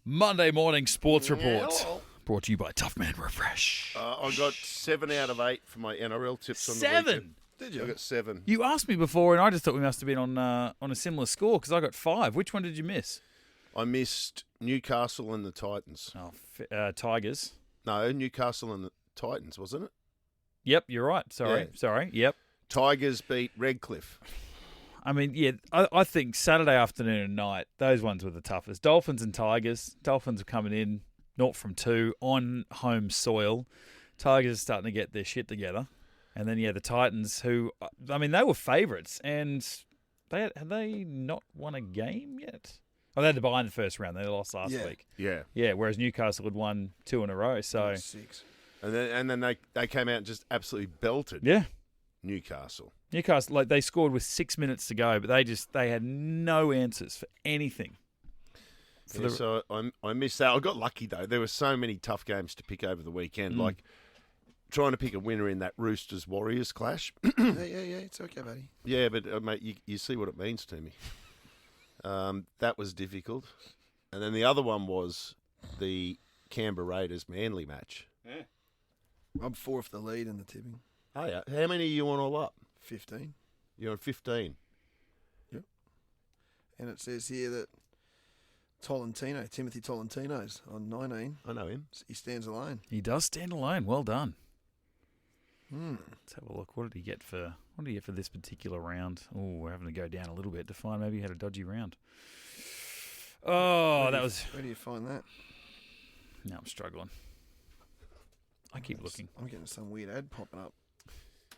Monday morning sports report. Hello. Brought to you by Tough Man Refresh. I got 7 out of 8 for my NRL tips on the 7? weekend. Did I you? got 7. You asked me before, and I just thought we must have been on a similar score because I got 5. Which one did you miss? I missed Newcastle and the Titans. Oh, Tigers. No, Newcastle and the Titans, wasn't it? Yep, you're right. Yeah. Sorry. Yep. Tigers beat Redcliffe. I mean, yeah, I think Saturday afternoon and night, those ones were the toughest. Dolphins and Tigers. Dolphins are coming in 0 from 2 on home soil. Tigers are starting to get their shit together. And then, the Titans, who, I mean, they were favourites, and had they not won a game yet? Oh, they had to buy in the first round. They lost last week. Yeah. Yeah, whereas Newcastle had won 2 in a row. So 6. And then they came out and just absolutely belted Newcastle. Newcastle, they scored with 6 minutes to go, but they had no answers for anything. So I missed that. I got lucky, though. There were so many tough games to pick over the weekend, like trying to pick a winner in that Roosters-Warriors clash. Yeah, it's okay, buddy. Yeah, but, mate, you see what it means to me. That was difficult. And then the other one was the Canberra Raiders-Manly match. Yeah. I'm 4 for the lead in the tipping. Oh, yeah. How many are you on all up? 15. You're on 15. Yep. And it says here that Timothy Tolentino's on 19. I know him. He stands alone. He does stand alone. Well done. Hmm. Let's have a look. What did he get for this particular round? Oh, we're having to go down a little bit to find maybe he had a dodgy round. Oh, Where do you find that? Now I'm struggling. I keep looking. I'm getting some weird ad popping up.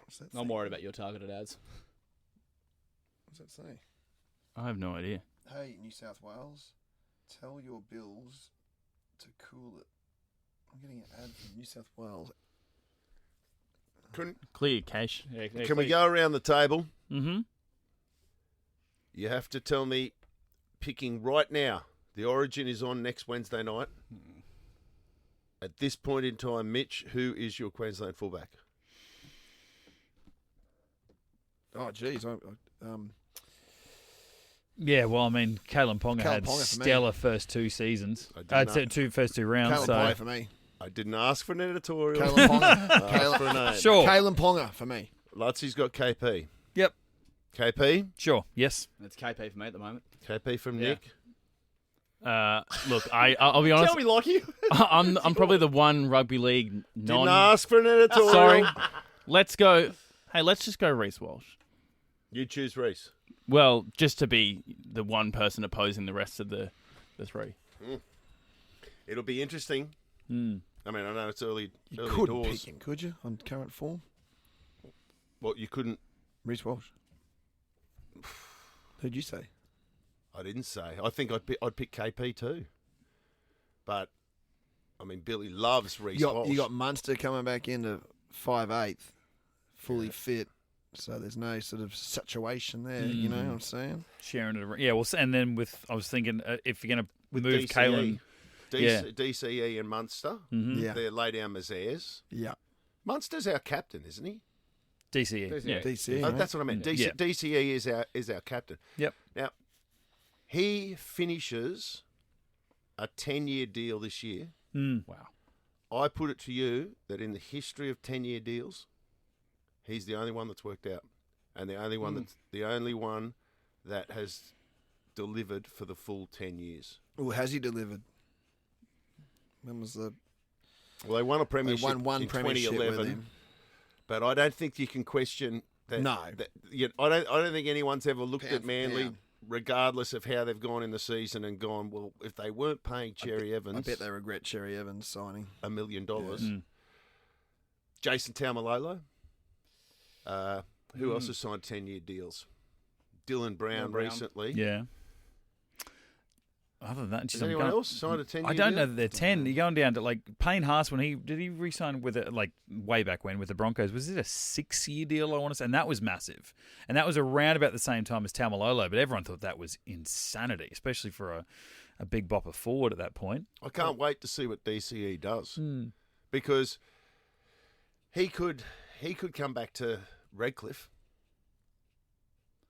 What's that I'm say? worried about your targeted ads. What's that say? I have no idea. Hey, New South Wales, tell your bills to cool it. I'm getting an ad from New South Wales. Clear cache. Can we go around the table? Mm-hmm. You have to tell me, picking right now, the Origin is on next Wednesday night. At this point in time, Mitch, who is your Queensland fullback? Oh, geez. Yeah, well, I mean, Kalen Ponga had Ponga for me. stellar first 2 seasons. I did not. First two rounds. Kalen So Ponga for me. I didn't ask for an editorial. Kalen Ponga. I asked for a name. sure, Kalen Ponga for me. Lutsy's got KP. Yep. KP? sure, yes. That's KP for me at the moment. KP from Yeah. Nick? Look, I'll be honest. Tell me, Lachie. I'm probably the one rugby league Didn't ask for an editorial. Sorry. Let's go. Hey, let's just go Reece Walsh. You choose Reece. Well, just to be the one person opposing the rest of the 3. It'll be interesting. I mean, I know it's early You early couldn't doors. pick him, could you, on current form? Well, you couldn't. Reece Walsh. Who'd you say? I didn't say. I think I'd pick KP too. But, I mean, Billy loves Reece Walsh. You got Munster coming back into 5'8", fully fit. So there's no sort of situation there, you know what I'm saying? Sharing it around. Yeah, well, and then I was thinking, if you're going to With move DCE. Kalen. DCE and Munster. Yeah. They're lay down Mazairs. Yeah. Munster's our captain, isn't he? DCE. Yeah. DC, Oh, mate. that's what I meant. Yeah. DCE is our captain. Yep. Now, he finishes a 10-year deal this year. Wow. I put it to you that in the history of 10-year deals, he's the only one that's worked out, and the only one that has delivered for the full 10 years. Oh, has he delivered? When was the... Well, they won a premiership They won one in premiership with 2011, him. but I don't think you can question that. No. I don't think anyone's ever looked Pound at for Manly, pound. regardless of how they've gone in the season, and gone, well, if they weren't paying Cherry-Evans I bet they regret Cherry-Evans signing. $1 million. Jason Taumalolo. Who else has signed 10-year deals? Dylan Brown recently. Yeah. Other than that, Has anyone else signed a 10-year deal? I don't know that they're 10. You're going down to like Payne Haas when did he re-sign with it like way back when with the Broncos? Was it a 6-year deal? I want to say, and that was massive, and that was around about the same time as Taumalolo. But everyone thought that was insanity, especially for a big bopper forward at that point. I can't wait to see what DCE does because he could come back to Redcliffe.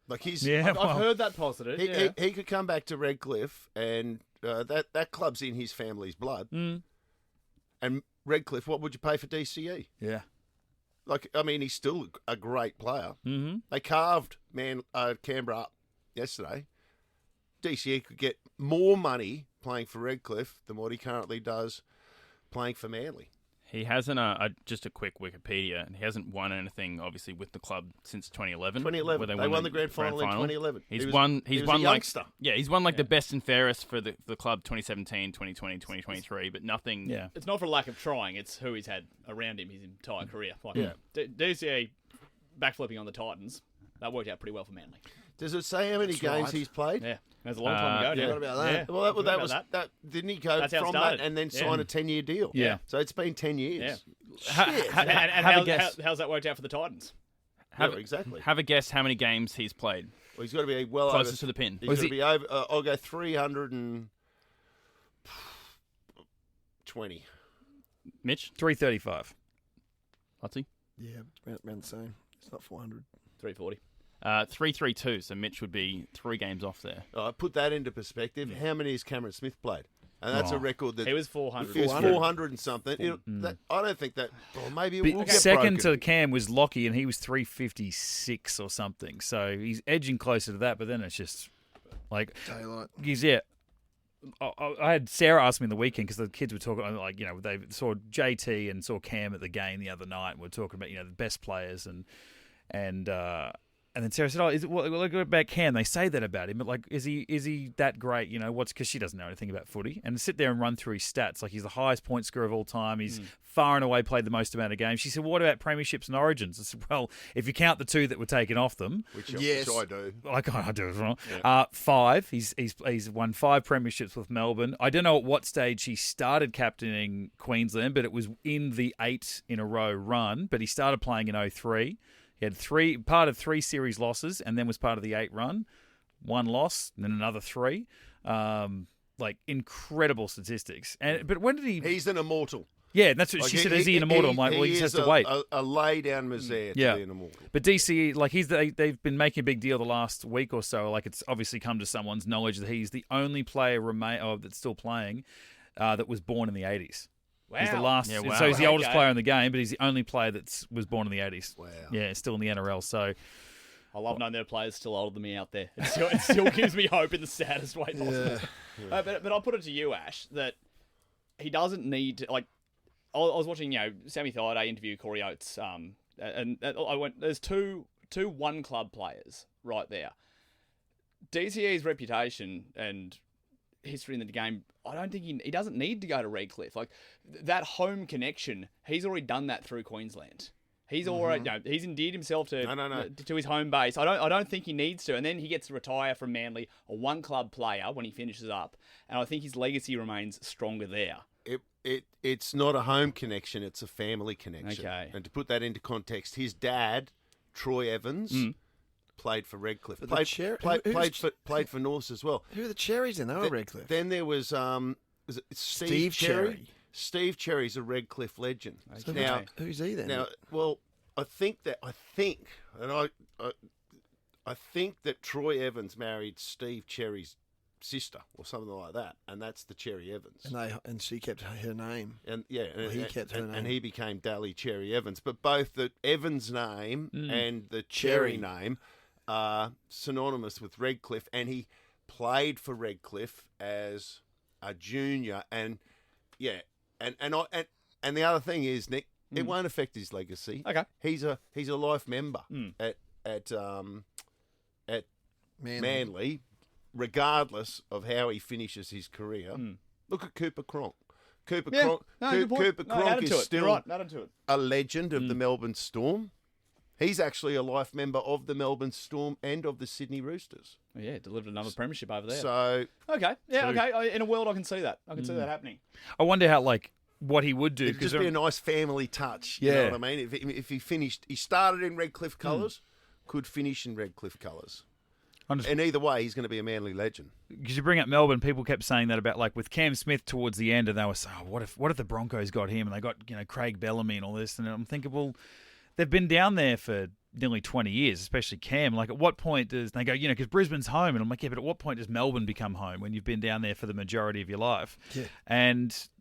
Like I've heard that positive. He could come back to Redcliffe and that club's in his family's blood. Mm. And Redcliffe, what would you pay for DCE? Yeah. Like, I mean, he's still a great player. Mm-hmm. They carved Canberra up yesterday. DCE could get more money playing for Redcliffe than what he currently does playing for Manly. He hasn't, just a quick Wikipedia, he hasn't won anything, obviously, with the club since 2011. 2011. where They won the grand final in 2011. He's He won was a like, youngster. he's won like the best and fairest for the club 2017, 2020, 2023, but nothing. Yeah. It's not for lack of trying. It's who he's had around him his entire career. Like, Yeah. DCE backflipping on the Titans, that worked out pretty well for Manly. Does it say how many games right. he's played? Yeah, that's a long time ago. yeah. now. What about that? Yeah. Well, that Forgot was about that. Didn't he go That's how it from that started. and then Yeah. sign a 10-year deal? Yeah. So it's been 10 years. Ha- And have a guess. how's that worked out for the Titans? Have, Yeah, exactly. Have a guess how many games he's played. Well, he's got to be well Closest over. to the pin. He's Was got to he- be over. I'll go 320. Mitch? 335. Luttsy? Yeah, it's about the same. It's not 400. 340. 332, so Mitch would be 3 games off there. Put that into perspective. How many has Cameron Smith played? And that's a Oh. record that He was 400. He was 400. 400 and something. I don't think that. Or maybe it will get Second broken. to Cam was Lachie, and he was 356 or something. So he's edging closer to that, but then it's just like Daylight. I had Sarah ask me in the weekend because the kids were talking, like, you know, they saw JT and saw Cam at the game the other night, and we're talking about, you know, the best players and then Sarah said, "Oh, is it well about Cam? They say that about him, but like, is he that great? You know, what's because she doesn't know anything about footy, and to sit there and run through his stats, like he's the highest point scorer of all time. He's far and away played the most amount of games." She said, well, "What about premierships and origins?" I said, "Well, if you count the 2 that were taken off them, which Yes. I do. I do as well. 5. He's won 5 premierships with Melbourne. I don't know at what stage he started captaining Queensland, but it was in the 8 in a row run. But he started playing in 03. He had part of 3 series losses, and then was part of the 8 run. 1 loss, and then another 3. Like incredible statistics. But when did he? He's an immortal. Yeah, that's what Like she said. Is he an immortal? I'm like, well, he just has to wait. A lay down misère to Yeah. be an immortal. But DCE, like they've been making a big deal the last week or so. Like it's obviously come to someone's knowledge that he's the only player that's still playing that was born in the 80s. Wow. He's the last. Yeah, wow. So he's the oldest Okay. player in the game, but he's the only player that was born in the 80s. Wow. Yeah, still in the NRL. So I love knowing there are players still older than me out there. It still gives me hope in the saddest way possible. Yeah. But I'll put it to you, Ash, that he doesn't need to, like. I was watching, Sammy Thaiday interview Corey Oates, and I went. There's two one club players right there. DCE's reputation and history in the game, I don't think he doesn't need to go to Redcliffe. Like that home connection, he's already done that through Queensland. He's already he's endeared himself to to his home base. I don't think he needs to. And then he gets to retire from Manly, a one club player when he finishes up. And I think his legacy remains stronger there. It's not a home connection, it's a family connection. Okay. And to put that into context, his dad, Troy Evans, played for Redcliffe. But the Played for Norths as well. Who are the Cherries then? They were Redcliffe. Then there was it Steve Cherry? Steve Cherry's a Redcliffe legend. So Now, who's he then? Now, well, I think that Troy Evans married Steve Cherry's sister or something like that, and that's the Cherry-Evans. and she kept her name. And he kept her name. and he became Daly Cherry-Evans. But both the Evans name and the Cherry name are synonymous with Redcliffe, and he played for Redcliffe as a junior. And and the other thing is, Nick, it won't affect his legacy. Okay. He's a life member at Manly, regardless of how he finishes his career. Look at Cooper Cronk. Cooper Cronk is still a legend of the Melbourne Storm. He's actually a life member of the Melbourne Storm and of the Sydney Roosters. Oh, yeah, delivered another premiership over there. So Okay. In a world, I can see that. I can see that happening. I wonder how what he would do. it'd just be a nice family touch. You Yeah. know what I mean? If he started in Redcliffe colours, could finish in Redcliffe colours. And either way, he's going to be a Manly legend. Because you bring up Melbourne, people kept saying that about with Cam Smith towards the end, and they were saying, what if the Broncos got him and they got Craig Bellamy and all this, and I'm thinking, well, they've been down there for nearly 20 years, especially Cam. Like, at what point does they go, because Brisbane's home, and I'm like, yeah, but at what point does Melbourne become home when you've been down there for the majority of your life? Yeah.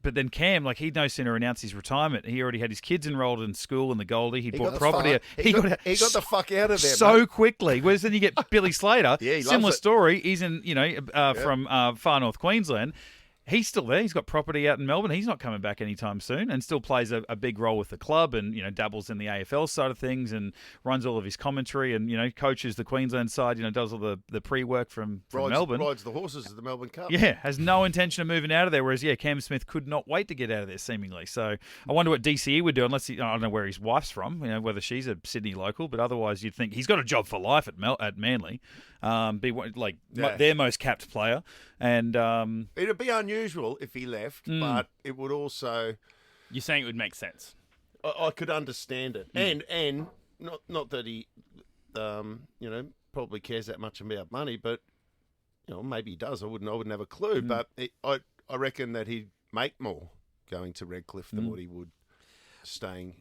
But then Cam, like, he'd no sooner announced his retirement. He already had his kids enrolled in school in the Goldie. He bought property. He got the fuck out of there so mate. quickly. Whereas then you get Billy Slater. Yeah, he similar loves it. story. He's in, from far north Queensland. He's still there. He's got property out in Melbourne. He's not coming back anytime soon, and still plays a big role with the club, and dabbles in the AFL side of things, and runs all of his commentary, and coaches the Queensland side. Does all the pre-work from Melbourne. Rides the horses at the Melbourne Cup. Yeah, has no intention of moving out of there. Whereas Cam Smith could not wait to get out of there, seemingly. So I wonder what DCE would do, unless I don't know where his wife's from, whether she's a Sydney local, but otherwise you'd think he's got a job for life at Manly. Their most capped player, and it'd be unusual if he left, but it would also. You're saying it would make sense. I could understand it, and not that he, probably cares that much about money, but maybe he does. I wouldn't have a clue, but I reckon that he'd make more going to Redcliffe than what he would staying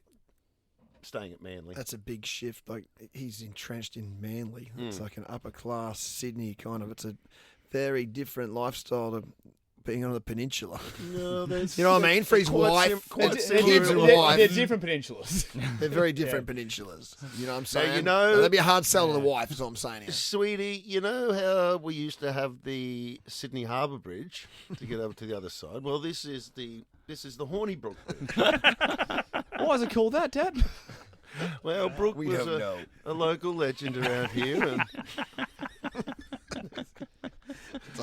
at Manly. That's a big shift. Like, he's entrenched in Manly. It's like an upper class Sydney kind of. It's a very different lifestyle to being on the peninsula. No, you know what I mean? For his wife, kids and wife. They're different peninsulas. They're very different peninsulas. You know what I'm saying? So, that'd be a hard sell to the wife, is what I'm saying here. Sweetie, you know how we used to have the Sydney Harbour Bridge to get over to the other side? Well, this is the Hornybrook Bridge. Why is it called that, Dad? Well, Brooke was a local legend around here, and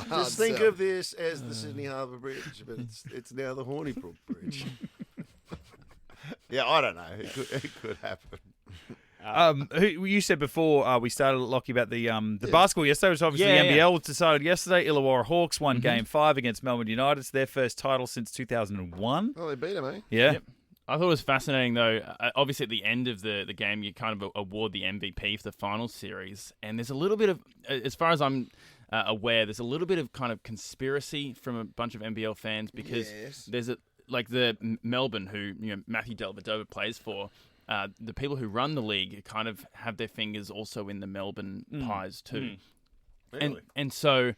just think of this as the Sydney Harbour Bridge, but it's now the Hornybrook Bridge. Yeah, I don't know. It could happen. You said before we started, Lachie, about the basketball yesterday, which obviously the NBL was decided yesterday. Illawarra Hawks won Game 5 against Melbourne United. It's their first title since 2001. Oh, they beat them, eh? Yeah. Yep. I thought it was fascinating, though. Obviously, at the end of the game, you kind of award the MVP for the final series. And there's a little bit of, as far as I'm aware, there's a little bit of kind of conspiracy from a bunch of NBL fans because there's the Melbourne, who Matthew Dellavedova plays for. The people who run the league kind of have their fingers also in the Melbourne pies too. Really? And so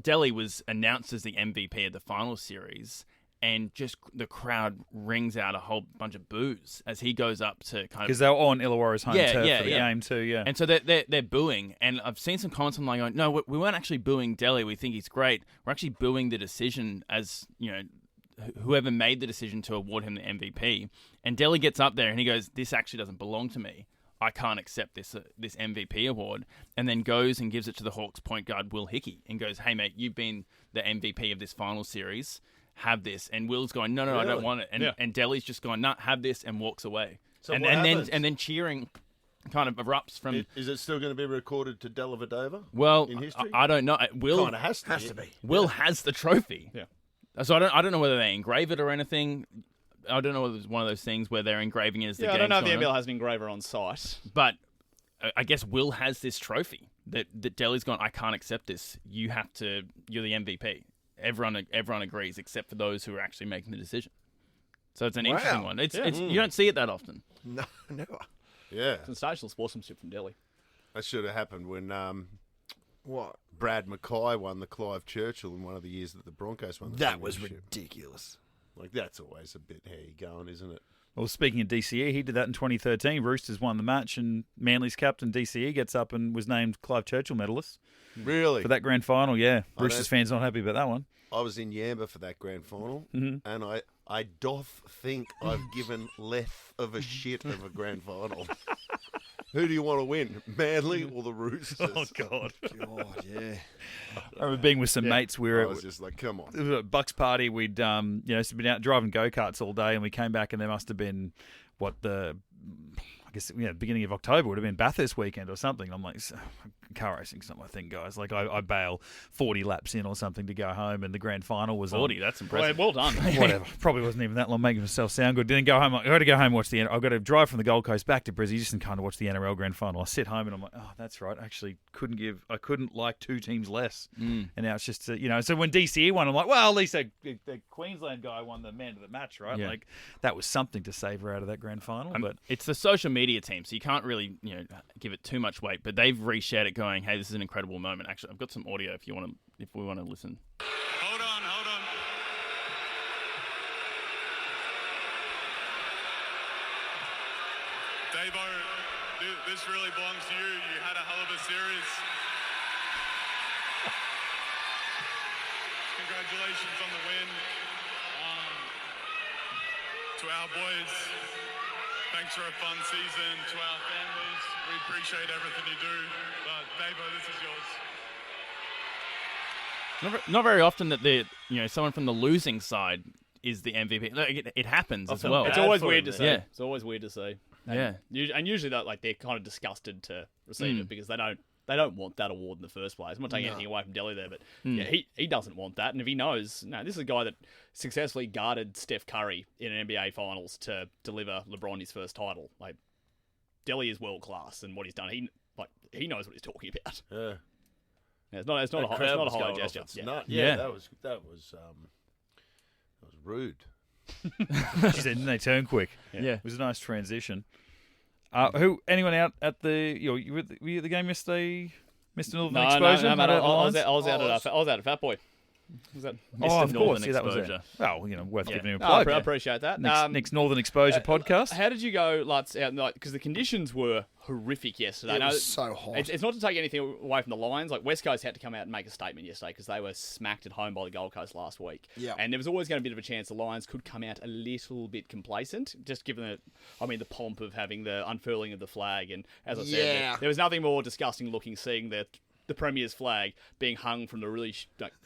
Delhi was announced as the MVP of the final series. And just the crowd rings out a whole bunch of boos as he goes up to kind of... Because they were on Illawarra's home turf for the game too, yeah. And so they're booing. And I've seen some comments online going, no, we weren't actually booing Delhi. We think he's great. We're actually booing the decision as, whoever made the decision to award him the MVP. And Delhi gets up there and he goes, this actually doesn't belong to me. I can't accept this MVP award. And then goes and gives it to the Hawks point guard, Will Hickey, and goes, hey, mate, you've been the MVP of this final series. Have this, and Will's going, no, I don't want it, and Delhi's just going, no, have this, and walks away. So and what happens? then cheering kind of erupts from. Is it still going to be recorded to Dellavedova? Well, in history, I don't know. Will kind of has to be. Will has the trophy. Yeah. So I don't know whether they engrave it or anything. I don't know whether it's one of those things where they're engraving it as the game. I don't know if the NBL has an engraver on site, but I guess Will has this trophy that Delhi's gone. I can't accept this. You're the MVP. Everyone agrees except for those who are actually making the decision. So it's an interesting one. It's you don't see it that often. No, never. Yeah. Sensational sportsmanship from Delhi. That should have happened when What? Brad Mackay won the Clive Churchill in one of the years that the Broncos won the That was premiership. ridiculous. Like, that's always a bit how you going, isn't it? Well, speaking of DCE, he did that in 2013. Roosters won the match, and Manly's captain, DCE, gets up and was named Clive Churchill medalist Really? for that grand final, yeah. I Roosters fans not happy about that one. I was in Yamba for that grand final, and I doth think I've given less of a shit of a grand final. Who do you want to win, Manly or the Roosters? Oh, God. God, yeah. I remember being with some mates. We were I was just like, come on. it was a Bucks party. We'd been out driving go-karts all day, and we came back, and there must have been beginning of October would have been Bathurst weekend or something. I'm like, car racing's not my thing, guys. Like I bail 40 laps in or something to go home, and the grand final was 40, on. that's impressive. Well done. Whatever. Probably wasn't even that long, making myself sound good. Didn't go home. I got to go home and watch the. I got to drive from the Gold Coast back to Brisbane just in kind of watch the NRL grand final. I sit home and I'm like, oh, that's right. I actually I couldn't like two teams less. And now it's just So when DCE won, I'm like, well, at least the Queensland guy won the man of the match, right? Yeah. Like that was something to savour out of that grand final. But It's the social media team, so you can't really give it too much weight. But they've reshared it, going, "Hey, this is an incredible moment." Actually, I've got some audio if we want to listen. Hold on. Davo, this really belongs to you. You had a hell of a series. Congratulations on the win. To our boys, thanks for a fun season. To our families, we appreciate everything you do. But Davo, this is yours. Not very often that someone from the losing side is the MVP. Like, it happens as well. It's always for weird him, to see. yeah. It's always weird to see. Yeah. And usually they're kind of disgusted to receive it because they don't want that award in the first place. I'm not taking anything away from Daly there, but he doesn't want that. And if he knows, this is a guy that successfully guarded Steph Curry in an NBA Finals to deliver LeBron his first title. Like, Daly is world class, and what he's done, he knows what he's talking about. Yeah. Yeah, it's not a high gesture. Yeah. That was rude. Didn't they turn quick? Yeah. It was a nice transition. Anyone out at the? Were you at the game yesterday, Mr. Northern Exposure? No, mate, I was Lines? out at Fat Boy. Was that? Oh, of course. Northern Yeah, that was it. Exposure. Well, worth giving him a No, plug. I appreciate that. Next Northern Exposure podcast. How did you go, Lutz, out night? Because the conditions were horrific yesterday. It was so hot. It's not to take anything away from the Lions. Like, West Coast had to come out and make a statement yesterday because they were smacked at home by the Gold Coast last week. Yeah. And there was always going to be a bit of a chance the Lions could come out a little bit complacent, just given the pomp of having the unfurling of the flag. And as I said, there was nothing more disgusting looking seeing the Premier's flag being hung from the really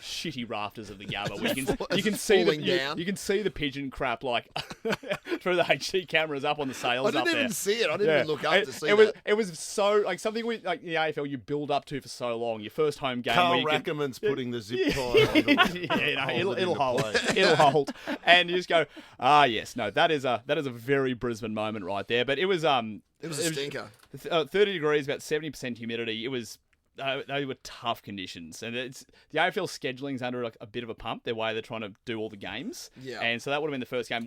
shitty rafters of the Gabba. Where you can see down. you can see the pigeon crap through the HD cameras up on the sails. I didn't up there. even see it. I didn't even look up to see it that. It was so something with the AFL you build up to for so long. Your first home game. Carl where you Rackerman's putting the zip tie on. it'll hold. It'll hold. And you just go, yes, no, that is a very Brisbane moment right there. But it was It was a stinker. 30 degrees, about 70% humidity. It was. They were tough conditions, and the AFL scheduling's under a bit of a pump. Their way they're trying to do all the games, and so that would have been the first game.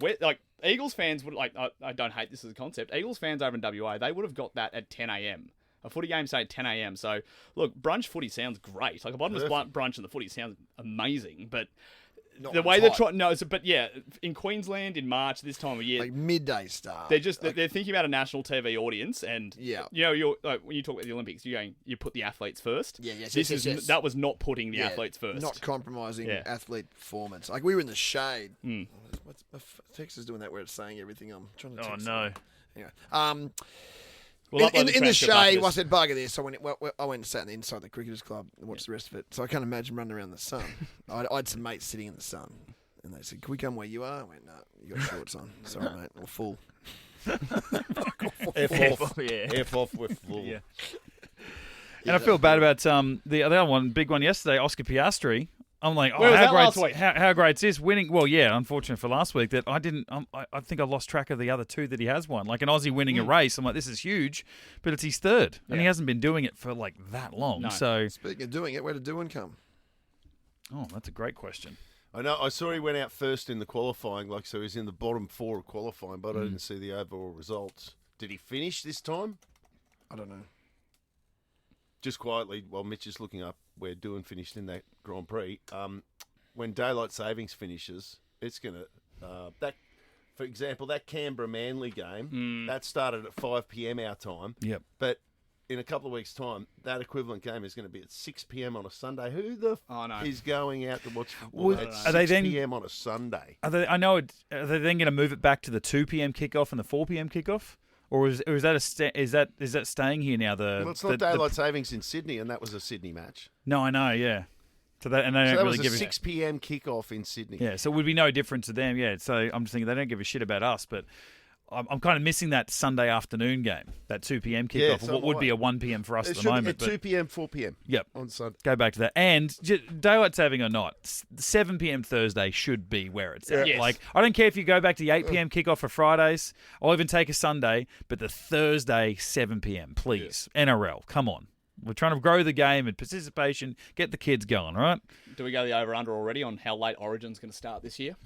Eagles fans would I don't hate this as a concept. Eagles fans over in WA, they would have got that at 10 a.m. A footy game say at 10 a.m. So look, brunch footy sounds great. Like a bottomless brunch and the footy sounds amazing, but. Not The way they're trying, in Queensland in March this time of year, like midday start. they're thinking about a national TV audience, and you're when you talk about the Olympics, you put the athletes first. Yes. That was not putting the athletes first, not compromising athlete performance. Like we were in the shade. What's my text is doing that where it's saying everything. I'm trying to. Text anyway. In the shade, I said, bugger this. I went and sat inside the Cricketers Club and watched the rest of it. So I can't imagine running around in the sun. I had some mates sitting in the sun. And they said, can we come where you are? I went, no, you got shorts on. Sorry, mate. We're full. F off, we're full. Yeah. And I feel bad about the other one, big one yesterday, Oscar Piastri. I'm like, Where was that last week? How great's this winning? Well, yeah, unfortunate for last week that I didn't. I think I lost track of the other two that he has won. Like an Aussie winning a race, I'm like, this is huge, but it's his third, and he hasn't been doing it for like that long. No. So, Speaking of doing it, where did Doohan come? oh, that's a great question. I know. I saw he went out first in the qualifying, so he's in the bottom 4 of qualifying, but I didn't see the overall results. Did he finish this time? I don't know. Just quietly, while Mitch is looking up where Doohan finished in that Grand Prix, when daylight savings finishes, it's going to for example, that Canberra Manly game that started at 5 p.m. our time. Yep. But in a couple of weeks' time, that equivalent game is going to be at 6 p.m. on a Sunday. Who the is going out to watch football at 6 p.m. on a Sunday? Are they then going to move it back to the 2 p.m. kickoff and the 4 p.m. kickoff? Or is that staying here now? Well, it's not daylight savings in Sydney, and that was a Sydney match. No, I know, yeah. So they don't that really was give a 6 p.m. kickoff in Sydney. Yeah, so it would be no different to them. Yeah, so I'm just thinking they don't give a shit about us, but I'm kind of missing that Sunday afternoon game, that 2 p.m. kickoff. so what would be a 1 p.m. for us It at the should be moment. at 2 p.m., 4 p.m. Yep. on Sunday. Go back to that. And daylight saving or not, 7 p.m. Thursday should be where it's at. Yes. Like, I don't care if you go back to the 8 p.m. kickoff for Fridays. I'll even take a Sunday, but the Thursday 7 p.m. Please, NRL, come on. We're trying to grow the game and participation, get the kids going, right? Do we go the over-under already on how late Origin's going to start this year?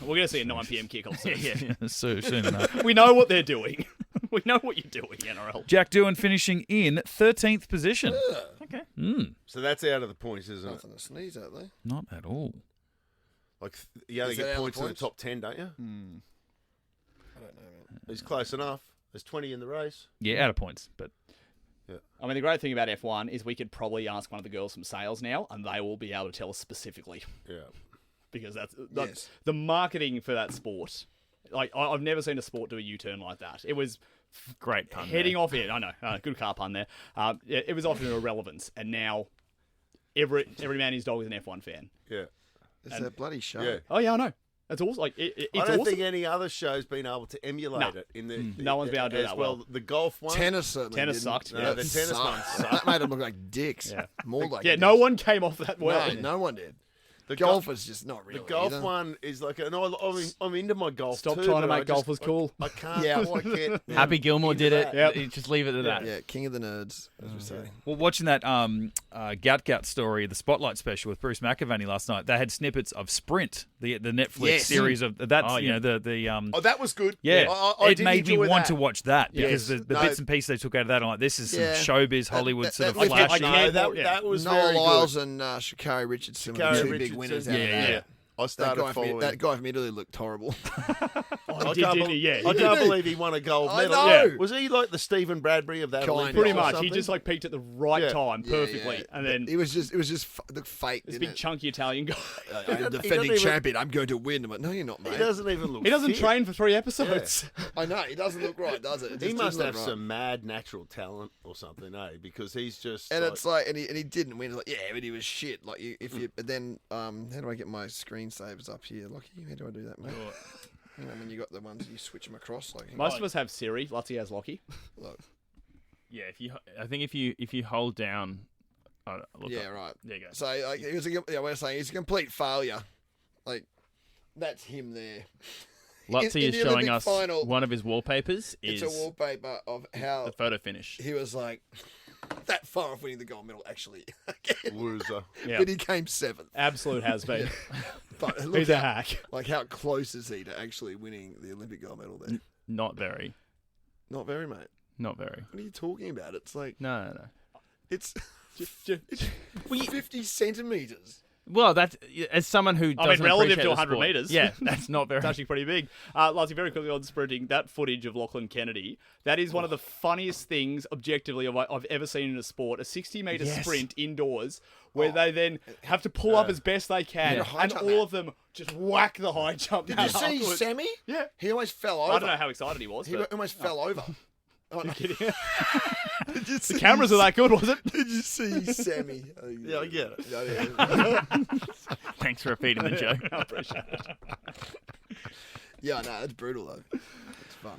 We're going to see a 9 p.m. kickoff soon. Yeah, soon enough. We know what they're doing. We know what you're doing, NRL. Jack Doohan finishing in 13th position. Okay. So that's out of the points, isn't it? Nothing to sneeze at, though. Not at all. Like, you only Is that get out of points in the points? top 10, don't you? I don't know, man. He's close enough. There's 20 in the race. Yeah, out of points, but I mean, the great thing about F1 is we could probably ask one of the girls from sales now, and they will be able to tell us specifically. Yeah. Because that's Yes. the marketing for that sport. Like, I've never seen a sport do a U-turn like that. It was Great pun. heading there. off it. I know, good car pun there. It was off to irrelevance, and now every man and his dog is an F1 fan. Yeah. It's a bloody show. Yeah. Oh yeah, I know. That's awesome. Like it's I don't awesome. think any other show's been able to emulate No. it. In the No one's been able to do as that well. well. The golf one. Tennis certainly Tennis didn't. sucked. No, Yeah. the tennis Sucked. one sucked. That made them look like dicks. Yeah. More like Yeah, dicks. no one came off that well. No, no one did. The Golf go- was just not really. The golf either. one is like, and I'm into my golf. Stop too, trying to but I make just- golfers cool. I can't. Yeah. I can't. Happy Gilmore did it. Yep. You just leave it at that. Yeah, king of the nerds, as we say. well, watching that Gout story, the Spotlight special with Bruce McAvaney last night, they had snippets of Sprint, the Netflix Yes. series of that's Oh, yeah. the Oh, that was good. yeah. I It did made me enjoy want that. to watch that because Yes. the No. bits and pieces they took out of that, I'm like, this is some Yeah. showbiz Hollywood that- sort of that- flash. I No, can't- that, yeah. that was very Noel good. Lyles and Sha'Carri Richardson were Sha'Carri the two big Richardson. winners out of Yeah, that. yeah. I That started guy, following. that guy from Italy looked horrible. I Did can't, he? Yeah, he I did. can't believe he won a gold I medal. know. Yeah. Was he like the Stephen Bradbury of that? Kind Olympics of. Pretty or much. something? He just like peaked at the right Yeah. time Yeah, perfectly, yeah. and then it was just looked fake. this Didn't big it? chunky Italian guy. I'm doesn't defending even- champion. I'm going to win. I'm like, no, you're not, mate. He doesn't even look. He doesn't fit. train for 3 episodes. I know. He doesn't look right, does it? It He just must doesn't have look right. some mad natural talent or something, eh? Because he's just. And like, it's like, and he didn't win. It's like, yeah, but he was shit. Like, but then, how do I get my screensavers up here? Lachie, how do I do that, mate? You know, when you got the ones you switch them across, like Most of us have Siri. Luttsy has Lachie. look. Yeah, I think if you hold down, look Yeah, up. right. There you go. So like, it was we're saying he's a complete failure. Like, that's him there. Luttsy in is the showing Olympic us final, one of his wallpapers It's is a wallpaper of how the photo finish. he was like that far off winning the gold medal. Actually, loser. Yeah, but he came 7th. absolute has been. But look He's a how- hack. Like, how close is he to actually winning the Olympic gold medal there? Not very. Not very, mate. Not very. What are you talking about? It's like No. it's Just- 50 centimeters. Well, that's as someone who doesn't relative appreciate to the 100 sport, metres. Yeah, that's not very. It's actually pretty big. Luttsy, very quickly on sprinting, that footage of Lachlan Kennedy, that is one of the funniest things, objectively, I've ever seen in a sport. A 60-metre Yes. sprint indoors where they then have to pull up as best they can, Yeah. High and jump all out. of them just whack the high jump. Did you out see afterwards. Sammy? Yeah. He almost fell over. I don't know how excited he was, He but almost fell over. Oh, no. kidding. Did you The see cameras are that good, was it? Did you see Sammy? Yeah, I get it. Yeah, Thanks for repeating the joke. I appreciate it. yeah, no, it's brutal though. It's fun.